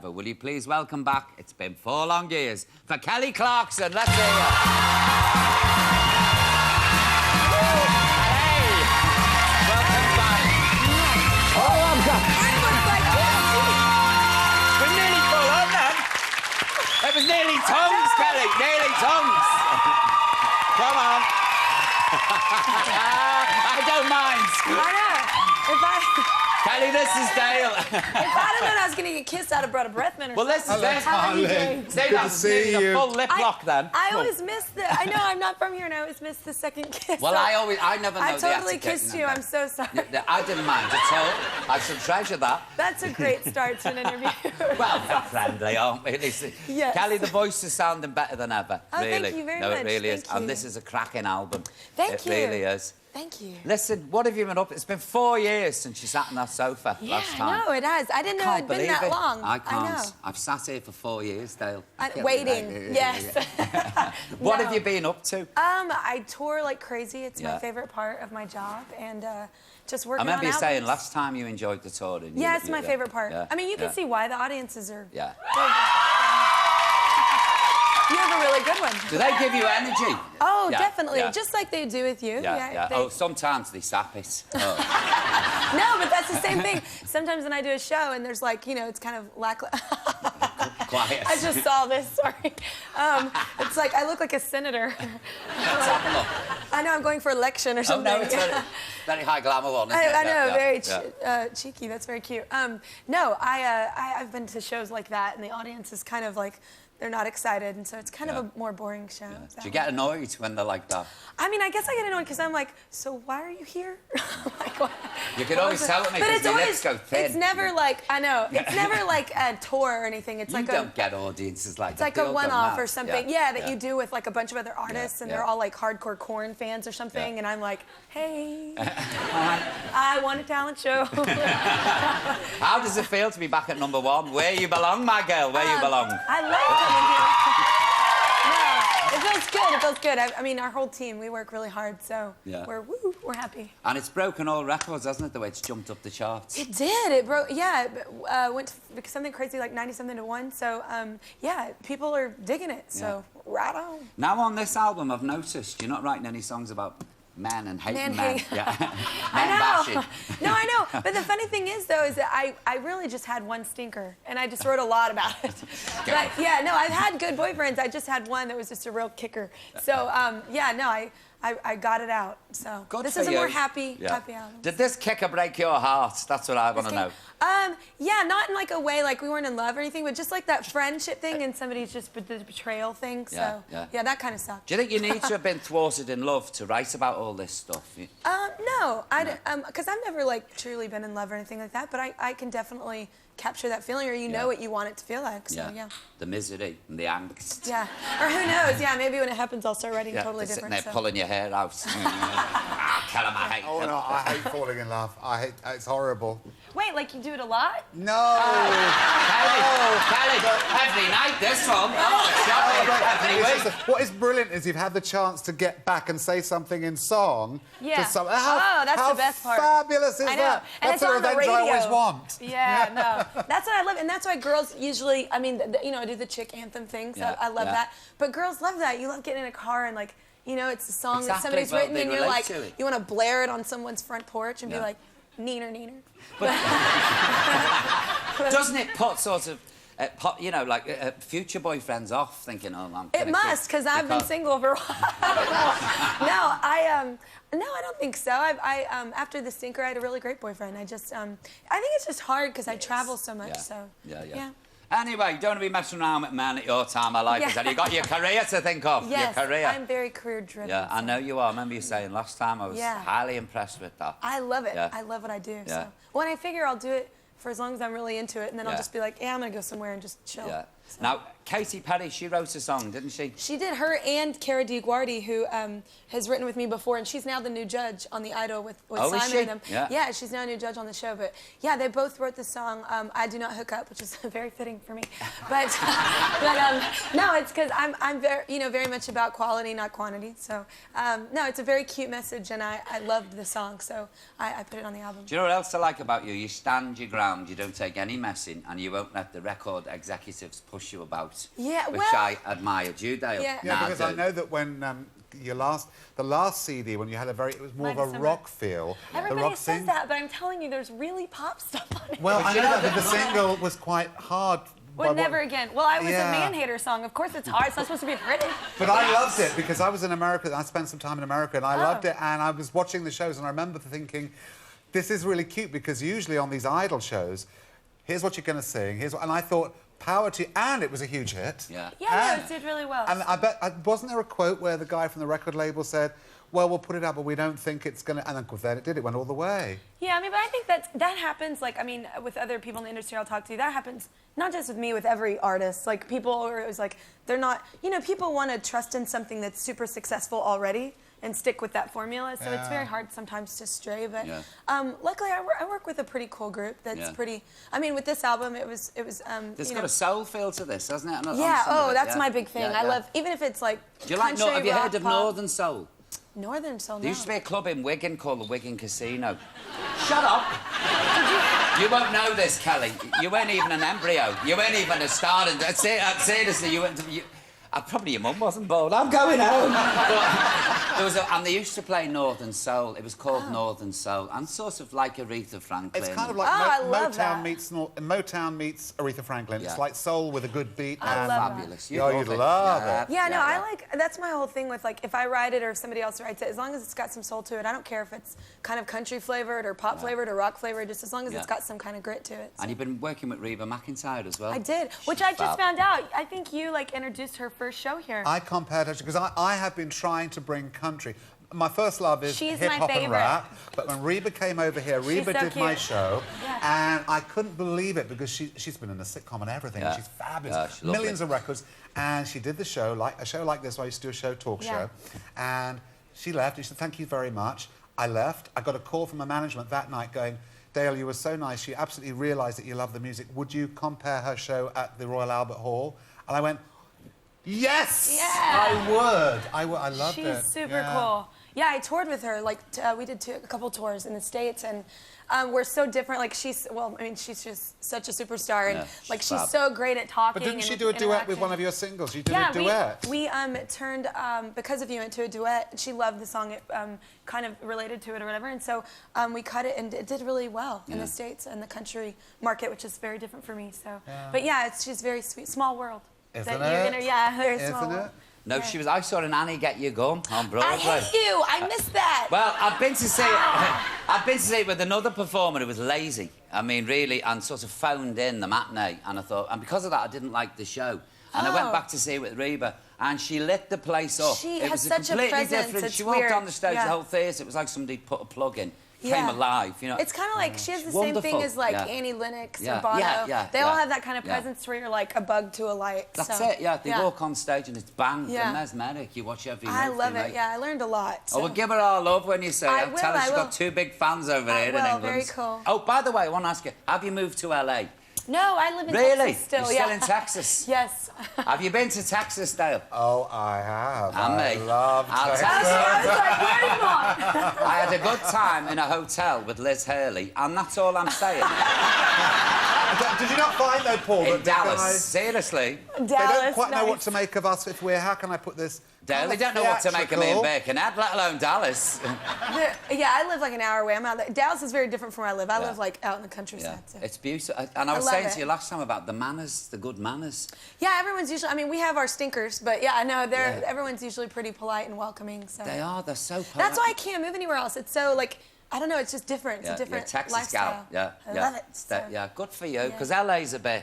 Will you please welcome back, it's been 4 long years, for Kelly Clarkson. Let's hear you. Hey! Welcome back. Oh, I'm God. We're nearly full on then. It was nearly tongues, Kelly. Nearly tongues. Come on. I don't mind. I know. Kelly, this is Dale. If I'd have known I was going to get kissed, I'd have brought a breath minute. Well, this is it. How are you doing? Say that was nearly a full lip lock then. I always miss the... I know, I'm not from here, and I always miss the second kiss. Well, I never know I the totally etiquette, kissed you. I'm so sorry. I didn't mind at all. I should treasure that. That's a great start to an interview. Well, we're friendly, aren't we? Yes. Kelly, the voice is sounding better than ever. Oh, really. thank you very no, much. it really is. Thank you. And this is a cracking album. Thank you. It really is. Thank you. Listen, what have you been up to? It's been 4 years since you sat on that sofa last time. No, it has. I didn't know it'd been that long. I can't. I know. I've sat here for 4 years, Dale. Waiting, yes. What have you been up to? I tour like crazy. It's my favorite part of my job, and just working on I remember you albums. saying last time you enjoyed the touring. Yeah, it's my favorite part. Yeah. I mean, you can see why the audiences are... Yeah. You have a really good one. Do they give you energy? Oh, definitely. Yeah. Just like they do with you. Yeah. Oh, sometimes they sap it. Oh. No, but that's the same thing. Sometimes when I do a show and there's like, you know, it's kind of Quiet. I just saw this, sorry. It's like, I look like a senator. Let's have a look. I know, I'm going for election or something. Oh, no, it's very high glamour one, isn't it? I know, very cheeky. That's very cute. No, I've been to shows like that, and the audience is kind of like, they're not excited, and so it's kind of a more boring show. Yeah. Do you get annoyed when they're like that? I mean, I guess I get annoyed because I'm like, so why are you here? Like, what? You could always tell me because your lips go thin. It's never like, I know, it's never like a tour or anything. It's you like don't get audiences like that. It's like a one-off or something. Yeah, that yeah. you do with like a bunch of other artists, and they're all like hardcore Korn fans or something, and I'm like, hey, I want a talent show. How does it feel to be back at #1? Where you belong, my girl, where you belong. I love coming here. No, it feels good. It feels good. I mean, our whole team, we work really hard, so we're happy. And it's broken all records, hasn't it? The way it's jumped up the charts. It did. It broke. Yeah, it went to something crazy like 90-something to 1. So yeah, people are digging it. So right on. Now on this album, I've noticed you're not writing any songs about men and hating men. Yeah. I know. Bashing. No, I know. But the funny thing is, though, is that I really just had one stinker, and I just wrote a lot about it. But yeah, no, I've had good boyfriends. I just had one that was just a real kicker. So yeah, no, I got it out. So this is a more happy album. Did this kicker break your heart? That's what I want to know. Yeah, not in like a way like we weren't in love or anything, but just like that friendship thing and somebody's just the betrayal thing. So yeah, that kind of sucked. Do you think you need to have been thwarted in love to write about all this stuff? No, because I've never like truly been in love or anything like that, but I can definitely capture that feeling, or you know what you want it to feel like. So yeah. The misery and the angst. Yeah, or who knows? Yeah, maybe when it happens, I'll start writing totally different. Sitting there pulling your hair out. Tell him I hate them. Oh no, I hate falling in love. It's horrible. Wait, like you do it a lot? No. Kelly, every night this one. What is brilliant is you've had the chance to get back and say something in song. Yeah. To someone. That's the best part. How fabulous is that? And That's the revenge I always want. Yeah, no. That's what I love, and that's why girls usually, I mean, you know, do the chick anthem thing, so I love that. But girls love that. You love getting in a car and like, you know, it's a song that somebody's written, and you're like, you want to blare it on someone's front porch and be like, neener, neener. Doesn't it put sort of, you know, like future boyfriends off thinking, oh, I'm It must, because I've been single for a while. No, I don't think so. After the stinker, I had a really great boyfriend. I think it's just hard because I travel so much. So yeah. Anyway, you don't want to be messing around with men at your time of life. You got your career to think of. Yes, your career. I'm very career-driven. Yeah, I know you are. I remember you saying last time. I was highly impressed with that. I love it. I love what I do. So when I figure I'll do it for as long as I'm really into it, and then I'll just be like, yeah, I'm going to go somewhere and just chill. Yeah. So. Now, Katy Perry, she wrote a song, didn't she? She did, her and Cara DiGuardi, who has written with me before, and she's now the new judge on The Idol with Oh, is Simon she? and them. Yeah. She's now a new judge on the show. But yeah, they both wrote the song "I Do Not Hook Up," which is very fitting for me. But no, it's because I'm very much about quality, not quantity. So no, it's a very cute message, and I loved the song, so I put it on the album. Do you know what else I like about you? You stand your ground, you don't take any messing, and you won't let the record executives push you about. Yeah, which well, I admire. Do you, Dale? Yeah. Yeah, because I know that when the last CD, when you had it was more of a December. rock feel. Everybody the rock says that, but I'm telling you, there's really pop stuff on it. Well, I know that, but the single was quite hard. Well, never again. Well, I was Yeah. a man-hater song. Of course it's hard. It's not supposed to be pretty. But I loved it because I was in America. I spent some time in America, and I Oh. loved it. And I was watching the shows, and I remember thinking, this is really cute because usually on these Idol shows, here's what you're going to sing. And I thought, power to you. And it was a huge hit. Yeah. Yeah, And- no, it did really well. And I bet, wasn't there a quote where the guy from the record label said, well, we'll put it out, but we don't think it's going to... And then it did. It went all the way. Yeah, I mean, but I think that happens, like, I mean, with other people in the industry I'll talk to, that happens not just with me, with every artist. Like, people are always like, they're not... You know, people want to trust in something that's super successful already and stick with that formula, so it's very hard sometimes to stray, but luckily I work with a pretty cool group that's pretty... I mean, with this album, it was There's got a soul feel to this, hasn't it? Yeah, oh, that's my big thing. Yeah, I love, even if it's like Do you like... country, have you rock, heard of pop. Northern Soul? Northern Soul, no. There used to be a club in Wigan called the Wigan Casino. Shut up! You won't know this, Kelly. You weren't even an embryo. You weren't even a start. Seriously, you weren't... probably your mum wasn't bored. I'm going home. But and they used to play Northern Soul. It was called Northern Soul, and sort of like Aretha Franklin. It's kind of like I love Motown that. Motown meets Aretha Franklin. Yeah. It's like soul with a good beat. I love fabulous. Oh, you'd love it. Yeah, no, I like, that's my whole thing with, like, if I write it or if somebody else writes it, as long as it's got some soul to it, I don't care if it's kind of country flavored or pop flavored or rock flavored, just as long as it's got some kind of grit to it. So. And you've been working with Reba McEntire as well. I did, which I just found out. I think you, like, introduced her first show here. I compared her because I have been trying to bring country. My first love is She's hip my hop and favorite. rap, but when Reba came over here, Reba so did my cute. show, Yeah. and I couldn't believe it because she's been in a sitcom and everything. Yeah. She's fabulous, Yeah, she's lovely. millions of records, and she did the show like a show like this. Where I used to do a talk show, and she left. And she said, "Thank you very much." I left. I got a call from her management that night going, "Dale, you were so nice. She absolutely realised that you love the music. Would you compare her show at the Royal Albert Hall?" And I went, "Yes, Yeah. I would. I loved it. She's super cool. Yeah, I toured with her. Like, we did a couple tours in the States, and we're so different. Like, she's just such a superstar, and like, she's so great at talking. But didn't and she do a duet with interaction. one of your singles? You did a duet. we turned Because of You into a duet. She loved the song. It kind of related to it or whatever, and so we cut it, and it did really well in the States and the country market, which is very different for me. So, but yeah, she's very sweet. Small world. Isn't it? Yeah, very small Isn't world. it? No, Yeah. she was... I saw an Annie Get You Gone on Broadway. I hate you. I missed that. Well, I've been to see it with another performer who was lazy. I mean, really, and sort of phoned in the matinee. And I thought, and because of that, I didn't like the show. And I went back to see it with Reba, and she lit the place up. She it has was such a completely presence, different. it's She walked weird. on the stage, Yeah. the whole theatre. It was like somebody put a plug in. Came Yeah. alive, you know. It's kind of like she has the same thing Wonderful. as like Yeah. Annie Lennox Yeah. or Bono. Yeah, they all yeah. have that kind of Yeah. presence where you're like a bug to a light. That's so, it, yeah. They walk on stage and it's bang, Yeah. and mesmeric. You watch every I move love they it. make. Yeah, I learned a lot. Oh, So. well, give her our love when you say I it. will, Tell her I she's will. got 2 big fans over I here in will, England. very cool. Oh, by the way, I want to ask you, have you moved to LA? No, I live in Really? Texas still. You're yeah. still in Texas? Yes. Have you been to Texas, Dale? Oh, I have. And I me. love I'll Texas. tell you. I was like, where are you going? I had a good time in a hotel with Liz Hurley, and that's all I'm saying. Did you not find, though, Paul, In that the Dallas, guys, seriously. they don't quite know what to make of us if we're... How can I put this? Dale, they don't know what to make of me in Birkenhead, let alone Dallas. Yeah, I live like an hour away. I'm out there. Dallas is very different from where I live. I live like out in the countryside. Yeah, So. it's beautiful. And I was love saying it. to you last time about the manners, the good manners. Yeah, everyone's usually. I mean, we have our stinkers, but yeah, I know everyone's usually pretty polite and welcoming. So They are. They're so polite. that's why I can't move anywhere else. It's so like I don't know. It's just different. It's Yeah, a different you're a Texas lifestyle. gal. Yeah, I yeah. love it. So. Yeah, good for you. Because LA's a bit.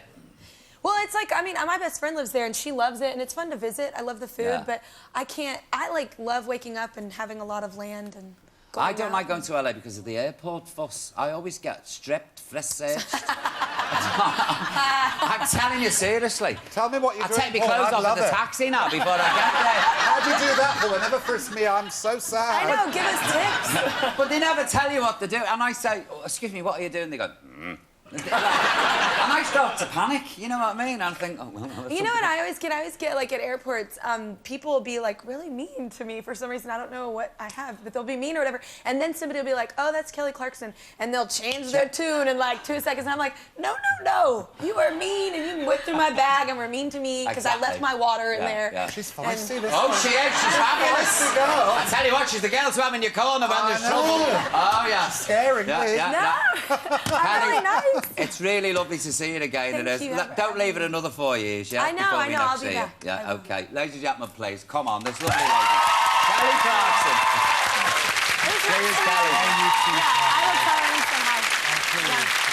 Well, it's like, I mean, my best friend lives there and she loves it and it's fun to visit. I love the food, Yeah. but I can't, I like love waking up and having a lot of land and going I don't out. like going to LA because of the airport fuss. I always get stripped, searched. I'm telling you seriously. Tell me what you're I'll doing, take my Paul, clothes I'd off love in the it. taxi now before I get there. How do you do that, Paul? It never frisks me. I'm so sad. I know, give us tips. But they never tell you what to do. And I say, oh, excuse me, what are you doing? They go, And I start to panic, you know what I mean? And I think, oh, well... You know what I always get, like, at airports, people will be, like, really mean to me for some reason. I don't know what I have, but they'll be mean or whatever. And then somebody will be like, oh, that's Kelly Clarkson. And they'll change their tune in, like, 2 seconds. And I'm like, no, no, no. You are mean, and you went through my bag and were mean to me because I left my water in there. Yeah. She's feisty, this Oh, one. she is. She's fabulous. Feisty girl. I tell you what, she's the girl to have in your corner when there's I trouble. know. Oh, yeah. Scaring me. No, I'm really nice. It's really lovely to see you again. Thank it is. you. Don't leave it another 4 years, yeah? I know, before I we know, next I'll be see back. you. Yeah, I will. OK. Ladies and gentlemen, please, come on, this lovely lady. Kelly Clarkson. It was Cheers, nice to Kelly. meet you. Yeah, I will tell her I need some hi. Yeah.